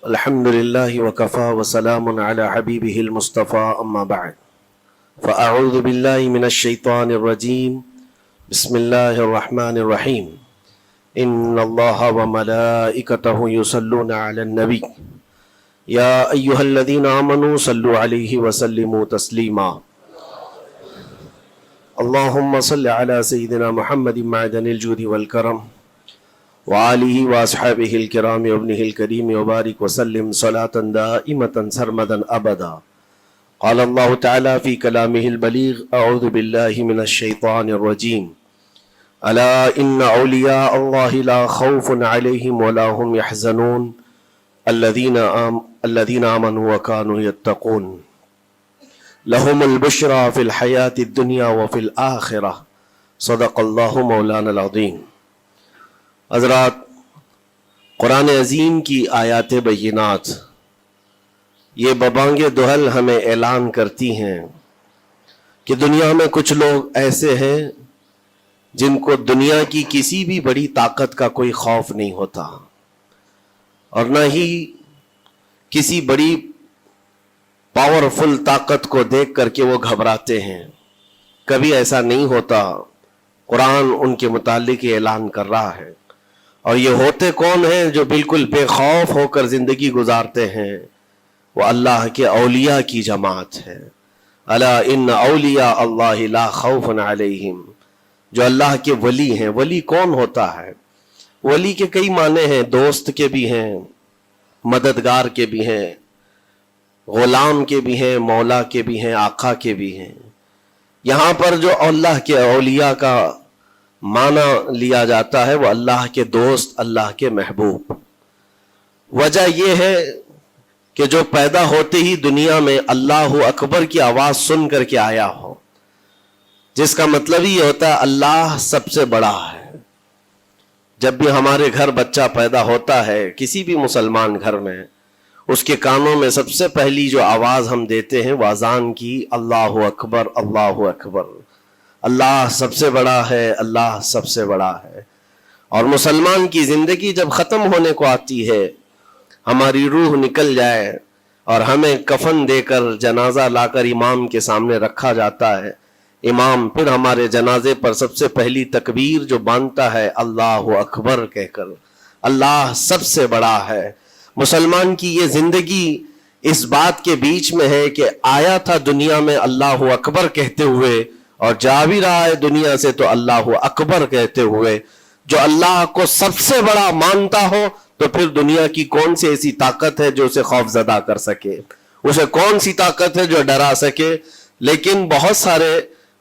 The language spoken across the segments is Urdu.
الحمد لله وكفى وسلام على حبيبه المصطفى أما بعد فأعوذ بالله من الشيطان الرجيم بسم الله الرحمن الرحيم إن الله وملائكته يصلون على النبي يا أيها الذين آمنوا صلوا عليه وسلموا تسليما اللهم صل على سيدنا محمد معدن الجود والكرم وآلہ واصحابہ الکرام وابنہ الکریم وبارک وسلم صلاة دائمة سرمدا ابدا قال اللہ تعالی فی کلامہ البلیغ اعوذ باللہ من الشیطان الرجیم الا ان اولیاء اللہ لا خوف علیہم ولا هم يحزنون الذین آمنوا وکانوا یتقون لهم البشرى فی الحیاة الدنیا وفی الآخرہ صدق اللہ مولانا العظیم۔ حضرات، قرآن عظیم کی آیات بینات یہ ببانگ دہل ہمیں اعلان کرتی ہیں کہ دنیا میں کچھ لوگ ایسے ہیں جن کو دنیا کی کسی بھی بڑی طاقت کا کوئی خوف نہیں ہوتا، اور نہ ہی کسی بڑی پاورفل طاقت کو دیکھ کر کے وہ گھبراتے ہیں۔ کبھی ایسا نہیں ہوتا۔ قرآن ان کے متعلق اعلان کر رہا ہے، اور یہ ہوتے کون ہیں جو بالکل بے خوف ہو کر زندگی گزارتے ہیں؟ وہ اللہ کے اولیاء کی جماعت ہے۔ الا ان اولیاء اللہ لا خوف علیہم، جو اللہ کے ولی ہیں۔ ولی کون ہوتا ہے؟ ولی کے کئی معنی ہیں، دوست کے بھی ہیں، مددگار کے بھی ہیں، غلام کے بھی ہیں، مولا کے بھی ہیں، آقا کے بھی ہیں۔ یہاں پر جو اللہ کے اولیاء کا معنی لیا جاتا ہے وہ اللہ کے دوست، اللہ کے محبوب۔ وجہ یہ ہے کہ جو پیدا ہوتے ہی دنیا میں اللہ اکبر کی آواز سن کر کے آیا ہو، جس کا مطلب ہی ہوتا ہے اللہ سب سے بڑا ہے۔ جب بھی ہمارے گھر بچہ پیدا ہوتا ہے، کسی بھی مسلمان گھر میں، اس کے کانوں میں سب سے پہلی جو آواز ہم دیتے ہیں وہ اذان کی، اللہ اکبر اللہ اکبر، اللہ سب سے بڑا ہے، اللہ سب سے بڑا ہے۔ اور مسلمان کی زندگی جب ختم ہونے کو آتی ہے، ہماری روح نکل جائے اور ہمیں کفن دے کر جنازہ لا کر امام کے سامنے رکھا جاتا ہے، امام پھر ہمارے جنازے پر سب سے پہلی تکبیر جو باندھتا ہے اللہ اکبر کہہ کر، اللہ سب سے بڑا ہے۔ مسلمان کی یہ زندگی اس بات کے بیچ میں ہے کہ آیا تھا دنیا میں اللہ اکبر کہتے ہوئے، اور جا بھی رہا ہے دنیا سے تو اللہ اکبر کہتے ہوئے۔ جو اللہ کو سب سے بڑا مانتا ہو تو پھر دنیا کی کون سی ایسی طاقت ہے جو اسے خوف زدہ کر سکے؟ اسے کون سی طاقت ہے جو ڈرا سکے؟ لیکن بہت سارے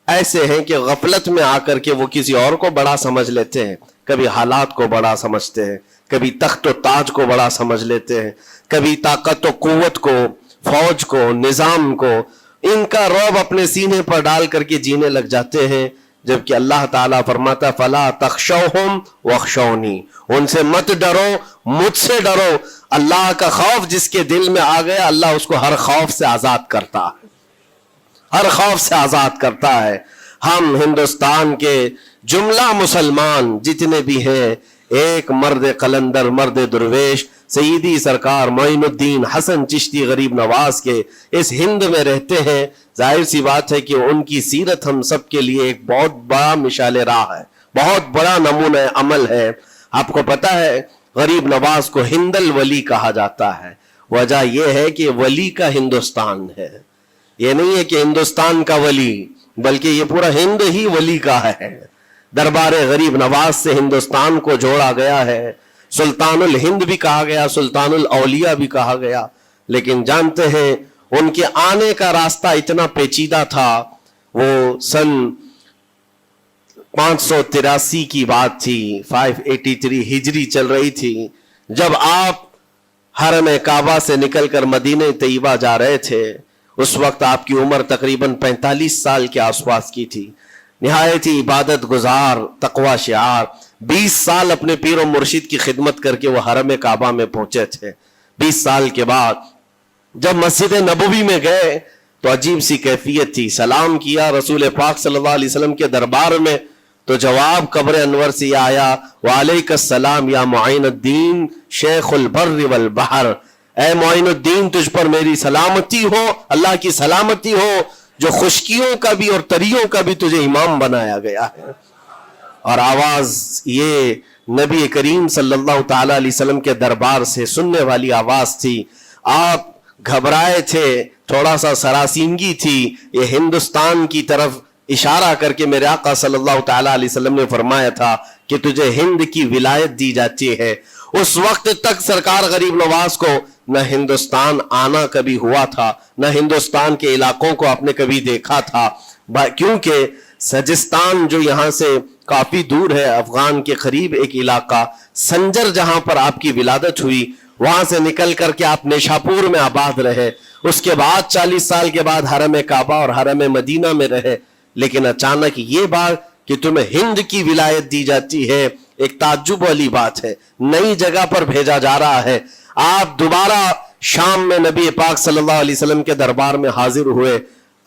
ایسے ہیں کہ غفلت میں آ کر کے وہ کسی اور کو بڑا سمجھ لیتے ہیں، کبھی حالات کو بڑا سمجھتے ہیں، کبھی تخت و تاج کو بڑا سمجھ لیتے ہیں، کبھی طاقت و قوت کو، فوج کو، نظام کو، ان کا رعب اپنے سینے پر ڈال کر کے جینے لگ جاتے ہیں، جبکہ اللہ تعالیٰ فرماتا فلا تخشوہم واخشونی، ان سے مت ڈرو، مجھ سے ڈرو۔ اللہ کا خوف جس کے دل میں آ گیا، اللہ اس کو ہر خوف سے آزاد کرتا ہے، ہر خوف سے آزاد کرتا ہے۔ ہم ہندوستان کے جملہ مسلمان جتنے بھی ہیں، ایک مرد قلندر، مرد درویش، سیدی سرکار معین الدین حسن چشتی غریب نواز کے اس ہند میں رہتے ہیں۔ ظاہر سی بات ہے کہ ان کی سیرت ہم سب کے لیے ایک بہت بڑا مشعل راہ ہے، بہت بڑا نمونہ عمل ہے۔ آپ کو پتا ہے غریب نواز کو ہند الولی کہا جاتا ہے۔ وجہ یہ ہے کہ ولی کا ہندوستان ہے، یہ نہیں ہے کہ ہندوستان کا ولی، بلکہ یہ پورا ہند ہی ولی کا ہے۔ دربار غریب نواز سے ہندوستان کو جوڑا گیا ہے، سلطان الہند بھی کہا گیا، سلطان الاولیاء بھی کہا گیا۔ لیکن جانتے ہیں ان کے آنے کا راستہ اتنا پیچیدہ تھا۔ وہ سن 583 کی بات تھی، 583 ہجری چل رہی تھی، جب آپ حرم کعبہ سے نکل کر مدینہ طیبہ جا رہے تھے۔ اس وقت آپ کی عمر تقریباً 45 سال کے آس پاس کی تھی۔ نہایت ہی عبادت گزار، تقوی شعار، 20 سال اپنے پیر و مرشد کی خدمت کر کے وہ حرم کعبہ میں پہنچے تھے۔ 20 سال کے بعد جب مسجد نبوی میں گئے تو عجیب سی کیفیت تھی۔ سلام کیا رسول پاک صلی اللہ علیہ وسلم کے دربار میں تو جواب قبر انور سے آیا، وعلیک السلام یا معین الدین شیخ البر والبحر، اے معین الدین تجھ پر میری سلامتی ہو، اللہ کی سلامتی ہو جو خشکیوں کا بھی اور تریوں کا بھی تجھے امام بنایا گیا ہے۔ اور آواز یہ نبی کریم صلی اللہ تعالی علیہ وسلم کے دربار سے سننے والی آواز تھی۔ آپ گھبرائے تھے، تھوڑا سا سراسیمگی تھی، یہ ہندوستان کی طرف اشارہ کر کے میرے آقا صلی اللہ تعالی علیہ وسلم نے فرمایا تھا کہ تجھے ہند کی ولایت دی جاتی ہے۔ اس وقت تک سرکار غریب نواز کو نہ ہندوستان آنا کبھی ہوا تھا، نہ ہندوستان کے علاقوں کو آپ نے کبھی دیکھا تھا، کیونکہ سجستان جو یہاں سے کافی دور ہے، افغان کے قریب ایک علاقہ سنجر جہاں پر آپ کی ولادت ہوئی، وہاں سے نکل کر کے آپ نیشاپور میں آباد رہے، اس کے بعد 40 سال کے بعد حرم کعبہ اور حرم مدینہ میں رہے۔ لیکن اچانک یہ بات کہ تمہیں ہند کی ولایت دی جاتی ہے، ایک تعجب والی بات ہے، نئی جگہ پر بھیجا جا رہا ہے۔ آپ دوبارہ شام میں نبی پاک صلی اللہ علیہ وسلم کے دربار میں حاضر ہوئے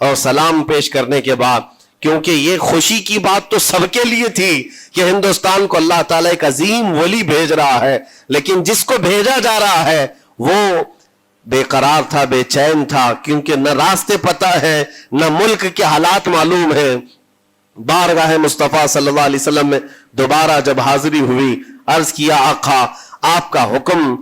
اور سلام پیش کرنے کے بعد، کیونکہ یہ خوشی کی بات تو سب کے لیے تھی کہ ہندوستان کو اللہ تعالیٰ ایک عظیم ولی بھیج رہا ہے، لیکن جس کو بھیجا جا رہا ہے وہ بے قرار تھا، بے چین تھا، کیونکہ نہ راستے پتہ ہے، نہ ملک کے حالات معلوم ہے۔ بارگاہ مصطفیٰ صلی اللہ علیہ وسلم میں دوبارہ جب حاضری ہوئی، عرض کیا آقا آپ کا حکم،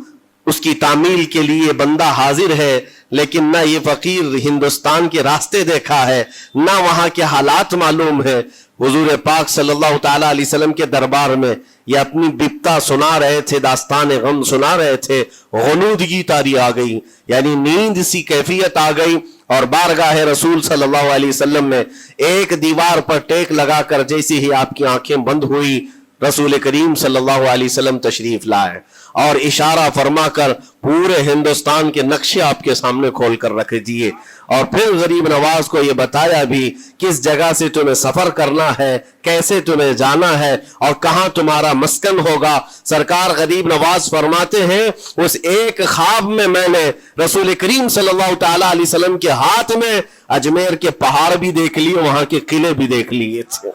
اس کی تعمیل کے لیے بندہ حاضر ہے، لیکن نہ یہ فقیر ہندوستان کے راستے دیکھا ہے، نہ وہاں کے حالات معلوم ہے۔ حضور پاک صلی اللہ تعالیٰ علیہ وسلم کے دربار میں یہ اپنی بپتا سنا رہے تھے، داستان غم سنا رہے تھے، غنودگی طاری آ گئی، یعنی نیند سی کیفیت آ گئی، اور بارگاہ رسول صلی اللہ علیہ وسلم میں ایک دیوار پر ٹیک لگا کر جیسے ہی آپ کی آنکھیں بند ہوئی، رسول کریم صلی اللہ علیہ وسلم تشریف لائے اور اشارہ فرما کر پورے ہندوستان کے نقشے آپ کے سامنے کھول کر رکھ دیے، اور پھر غریب نواز کو یہ بتایا بھی کس جگہ سے تمہیں سفر کرنا ہے، کیسے تمہیں جانا ہے اور کہاں تمہارا مسکن ہوگا۔ سرکار غریب نواز فرماتے ہیں اس ایک خواب میں میں نے رسول کریم صلی اللہ تعالی علیہ وسلم کے ہاتھ میں اجمیر کے پہاڑ بھی دیکھ لیے، وہاں کے قلعے بھی دیکھ لیے تھے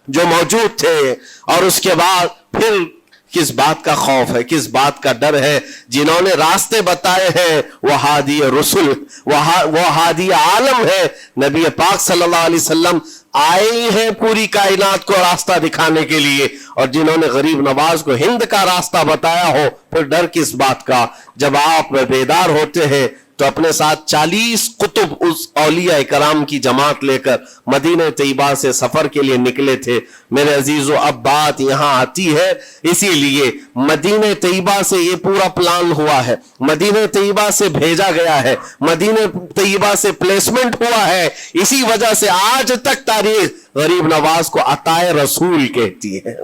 جو موجود تھے، اور اس کے بعد پھر کس بات کا خوف ہے، کس بات کا ڈر ہے؟ جنہوں نے راستے بتائے ہیں وہ ہادی رسول، وہ ہادی عالم ہے، نبی پاک صلی اللہ علیہ وسلم آئے ہیں پوری کائنات کو راستہ دکھانے کے لیے، اور جنہوں نے غریب نواز کو ہند کا راستہ بتایا ہو، پھر ڈر کس بات کا؟ جب آپ بیدار ہوتے ہیں تو اپنے ساتھ 40 قطب اس اولیاء کرام کی جماعت لے کر مدینہ طیبہ سے سفر کے لیے نکلے تھے۔ میرے عزیزو، اب بات یہاں آتی ہے، اسی لیے مدینہ طیبہ سے یہ پورا پلان ہوا ہے، مدینہ طیبہ سے بھیجا گیا ہے، مدینہ طیبہ سے پلیسمنٹ ہوا ہے، اسی وجہ سے آج تک تاریخ غریب نواز کو عطائے رسول کہتی ہے۔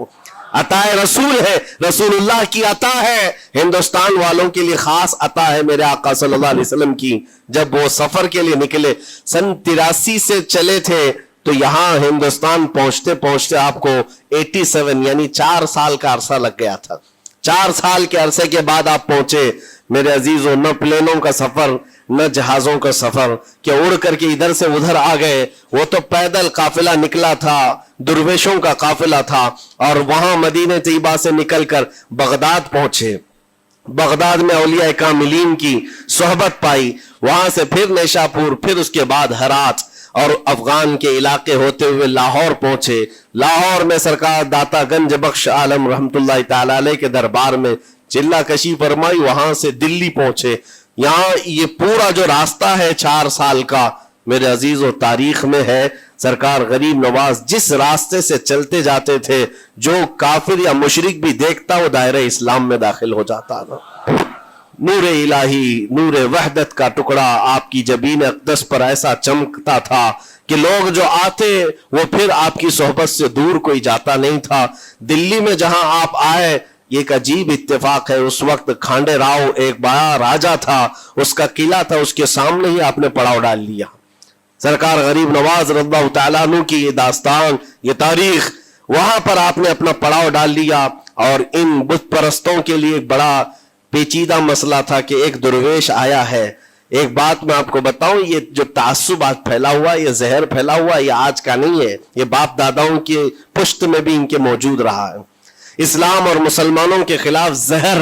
عطائے رسول ہے، رسول اللہ کی عطا ہے، ہندوستان والوں کے لیے خاص عطا ہے میرے آقا صلی اللہ علیہ وسلم کی۔ جب وہ سفر کے لیے نکلے، سن 83 سے چلے تھے، تو یہاں ہندوستان پہنچتے پہنچتے آپ کو 87 یعنی 4 سال کا عرصہ لگ گیا تھا۔ 4 سال کے عرصے کے بعد آپ پہنچے میرے عزیزوں، نہ پلینوں کا سفر، نہ جہازوں کا سفر کہ اڑ کر کے ادھر سے ادھر آ گئے، وہ تو پیدل قافلہ نکلا تھا، درویشوں کا قافلہ تھا، اور وہاں مدینہ طیبہ سے نکل کر بغداد پہنچے۔ بغداد میں اولیاء کاملین کی صحبت پائی، وہاں سے پھر نیشاپور، پھر اس کے بعد ہرات، اور افغان کے علاقے ہوتے ہوئے لاہور پہنچے۔ لاہور میں سرکار داتا گنج بخش عالم رحمت اللہ تعالی علیہ کے دربار میں چلہ کشی فرمائی، وہاں سے دلی پہنچے۔ یہاں یہ پورا جو راستہ ہے 4 سال کا میرے عزیز و تاریخ میں ہے، سرکار غریب نواز جس راستے سے چلتے جاتے تھے، جو کافر یا مشرک بھی دیکھتا وہ دائرہ اسلام میں داخل ہو جاتا نا۔ نور الہی، نور وحدت کا ٹکڑا آپ کی جبین اقدس پر ایسا چمکتا تھا کہ لوگ جو آتے وہ پھر آپ کی صحبت سے دور کوئی جاتا نہیں تھا۔ دلی میں جہاں آپ آئے، یہ ایک عجیب اتفاق ہے، اس وقت کھانڈے راؤ ایک بڑا راجہ تھا، اس کا قلعہ تھا، اس کے سامنے ہی آپ نے پڑاؤ ڈال لیا۔ سرکار غریب نواز رضی اللہ تعالیٰ عنہ کی یہ داستان، یہ تاریخ، وہاں پر آپ نے اپنا پڑاؤ ڈال لیا، اور ان بت پرستوں کے لیے ایک بڑا پیچیدہ مسئلہ تھا کہ ایک درویش آیا ہے۔ ایک بات میں آپ کو بتاؤں، یہ جو تعصب آج پھیلا ہوا، یہ زہر پھیلا ہوا، یہ آج کا نہیں ہے، یہ باپ داداؤں کے پشت میں بھی ان کے موجود رہا ہے۔ اسلام اور مسلمانوں کے خلاف زہر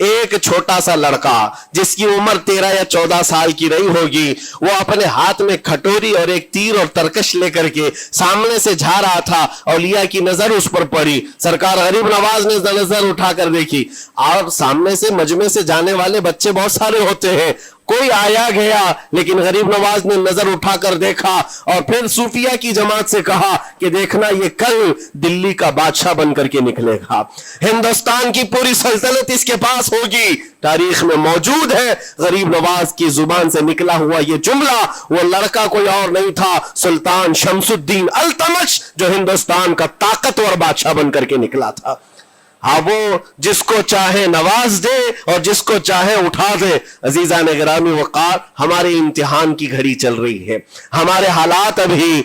ایک چھوٹا سا لڑکا جس کی عمر 13 یا 14 سال کی رہی ہوگی، وہ اپنے ہاتھ میں کھٹوری اور ایک تیر اور ترکش لے کر کے سامنے سے جا رہا تھا، اولیاء کی نظر اس پر پڑی، سرکار غریب نواز نے نظر اٹھا کر دیکھی، اور سامنے سے مجمع سے جانے والے بچے بہت سارے ہوتے ہیں، کوئی آیا گیا، لیکن غریب نواز نے نظر اٹھا کر دیکھا اور پھر صوفیہ کی جماعت سے کہا کہ دیکھنا یہ کل دلی کا بادشاہ بن کر کے نکلے گا، ہندوستان کی پوری سلطنت اس کے پاس ہوگی۔ تاریخ میں موجود ہے غریب نواز کی زبان سے نکلا ہوا یہ جملہ، وہ لڑکا کوئی اور نہیں تھا، سلطان شمس الدین التمش، جو ہندوستان کا طاقتور بادشاہ بن کر کے نکلا تھا۔ ہاں، وہ جس کو چاہے نواز دے اور جس کو چاہے اٹھا دے۔ عزیزان گرامی وقار، ہمارے امتحان کی گھڑی چل رہی ہے، ہمارے حالات ابھی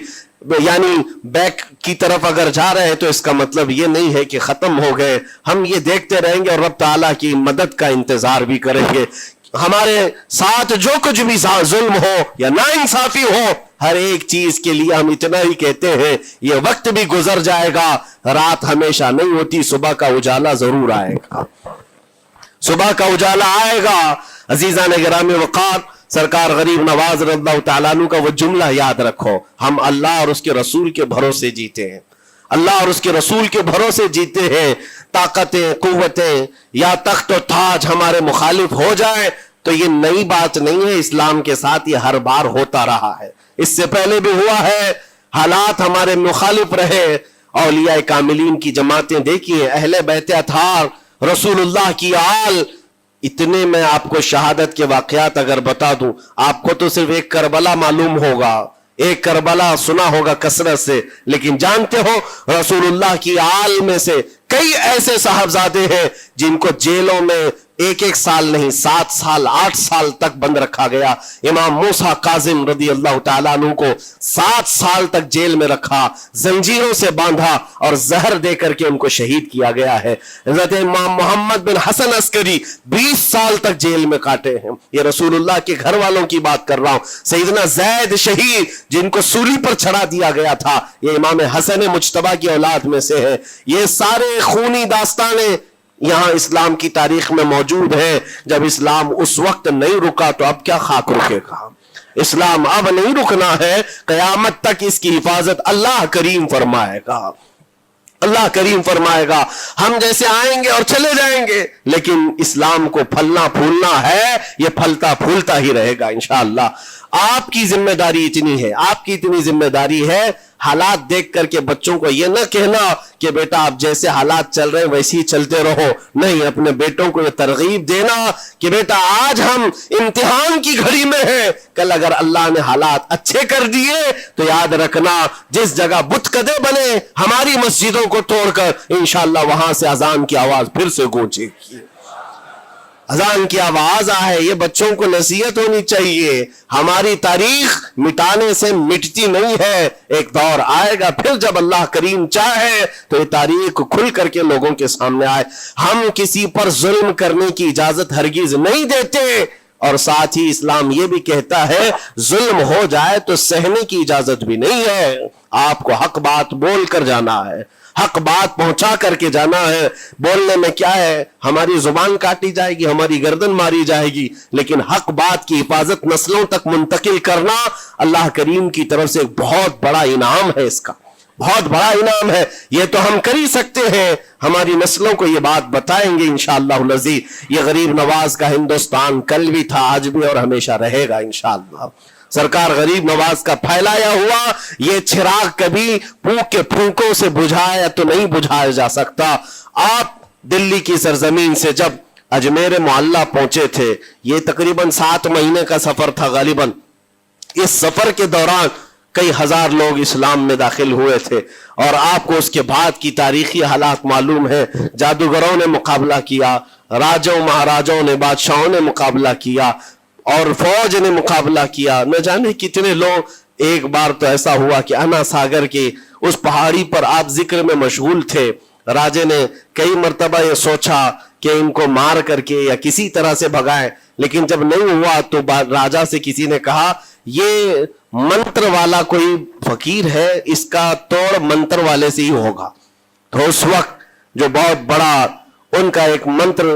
یعنی بیک کی طرف اگر جا رہے ہیں تو اس کا مطلب یہ نہیں ہے کہ ختم ہو گئے، ہم یہ دیکھتے رہیں گے اور رب تعالیٰ کی مدد کا انتظار بھی کریں گے۔ ہمارے ساتھ جو کچھ بھی ظلم ہو یا ناانصافی ہو، ہر ایک چیز کے لیے ہم اتنا ہی کہتے ہیں یہ وقت بھی گزر جائے گا، رات ہمیشہ نہیں ہوتی، صبح کا اجالا ضرور آئے گا، صبح کا اجالا آئے گا۔ عزیزان گرامی وقار، سرکار غریب نواز رضی اللہ تعالیٰ عنہ کا وہ جملہ یاد رکھو، ہم اللہ اور اس کے رسول کے بھروسے جیتے ہیں، اللہ اور اس کے رسول کے بھروسے جیتے ہیں۔ طاقتیں، قوتیں یا تخت و تاج ہمارے مخالف ہو جائے تو یہ نئی بات نہیں ہے، اسلام کے ساتھ یہ ہر بار ہوتا رہا ہے، اس سے پہلے بھی ہوا ہے، حالات ہمارے مخالف رہے۔ اولیاء کاملین کی جماعتیں دیکھیے، اہل بیت اطہار، رسول اللہ کی آل، اتنے میں آپ کو شہادت کے واقعات اگر بتا دوں، آپ کو تو صرف ایک کربلا معلوم ہوگا، ایک کربلا سنا ہوگا کثرت سے، لیکن جانتے ہو رسول اللہ کی آل میں سے کئی ایسے صاحبزادے ہیں جن کو جیلوں میں ایک ایک سال نہیں 7 سال 8 سال تک بند رکھا گیا۔ امام موسیٰ کاظم رضی اللہ تعالیٰ عنہ کو 7 سال تک جیل میں رکھا، زنجیروں سے باندھا اور زہر دے کر کے ان کو شہید کیا گیا ہے۔ حضرت امام محمد بن حسن عسکری 20 سال تک جیل میں کاٹے ہیں۔ یہ رسول اللہ کے گھر والوں کی بات کر رہا ہوں۔ سیدنا زید شہید جن کو سولی پر چڑھا دیا گیا تھا، یہ امام حسن مجتبیٰ کی اولاد میں سے ہے۔ یہ سارے خونی داستانیں یہاں اسلام کی تاریخ میں موجود ہے۔ جب اسلام اس وقت نہیں رکا تو اب کیا خاک رکے گا؟ اسلام اب نہیں رکنا ہے، قیامت تک اس کی حفاظت اللہ کریم فرمائے گا، اللہ کریم فرمائے گا۔ ہم جیسے آئیں گے اور چلے جائیں گے، لیکن اسلام کو پھلنا پھولنا ہے، یہ پھلتا پھولتا ہی رہے گا انشاءاللہ۔ آپ کی ذمہ داری اتنی ہے، آپ کی اتنی ذمہ داری ہے، حالات دیکھ کر کے بچوں کو یہ نہ کہنا کہ بیٹا آپ جیسے حالات چل رہے ہیں ویسے ہی چلتے رہو، نہیں، اپنے بیٹوں کو یہ ترغیب دینا کہ بیٹا آج ہم امتحان کی گھڑی میں ہیں، کل اگر اللہ نے حالات اچھے کر دیے تو یاد رکھنا جس جگہ بت کدے بنے ہماری مسجدوں کو توڑ کر انشاءاللہ وہاں سے اذان کی آواز پھر سے گونجے گی، اذان کی آواز آئے۔ یہ بچوں کو نصیحت ہونی چاہیے، ہماری تاریخ مٹانے سے مٹتی نہیں ہے، ایک دور آئے گا پھر جب اللہ کریم چاہے تو یہ تاریخ کھل کر کے لوگوں کے سامنے آئے۔ ہم کسی پر ظلم کرنے کی اجازت ہرگز نہیں دیتے، اور ساتھ ہی اسلام یہ بھی کہتا ہے ظلم ہو جائے تو سہنے کی اجازت بھی نہیں ہے، آپ کو حق بات بول کر جانا ہے، حق بات پہنچا کر کے جانا ہے۔ بولنے میں کیا ہے، ہماری زبان کاٹی جائے گی، ہماری گردن ماری جائے گی، لیکن حق بات کی حفاظت نسلوں تک منتقل کرنا اللہ کریم کی طرف سے ایک بہت بڑا انعام ہے، اس کا بہت بڑا انعام ہے۔ یہ تو ہم کر ہی سکتے ہیں، ہماری نسلوں کو یہ بات بتائیں گے انشاءاللہ العزیز۔ یہ غریب نواز کا ہندوستان کل بھی تھا، آج بھی اور ہمیشہ رہے گا انشاءاللہ۔ سرکار غریب نواز کا پھیلایا ہوا یہ چراغ کبھی پھونک کے پھونکوں سے بجھایا تو نہیں بجھایا جا سکتا۔ آپ دلی کی سرزمین سے جب اجمیر معلیٰ پہنچے تھے، یہ تقریباً 7 مہینے کا سفر تھا غالباً، اس سفر کے دوران کئی ہزار لوگ اسلام میں داخل ہوئے تھے، اور آپ کو اس کے بعد کی تاریخی حالات معلوم ہے۔ جادوگروں نے مقابلہ کیا، راجوں مہاراجوں نے، بادشاہوں نے مقابلہ کیا، اور فوج نے مقابلہ کیا، نہ جانے کتنے لوگ۔ ایک بار تو ایسا ہوا کہ انا ساگر کی اس پہاڑی پر آپ ذکر میں مشغول تھے، راجے نے کئی مرتبہ یہ سوچا کہ ان کو مار کر کے یا کسی طرح سے بھگائیں، لیکن جب نہیں ہوا تو راجہ سے کسی نے کہا یہ منتر والا کوئی فقیر ہے، اس کا توڑ منتر والے سے ہی ہوگا۔ تو اس وقت جو بہت بڑا ان کا ایک منتر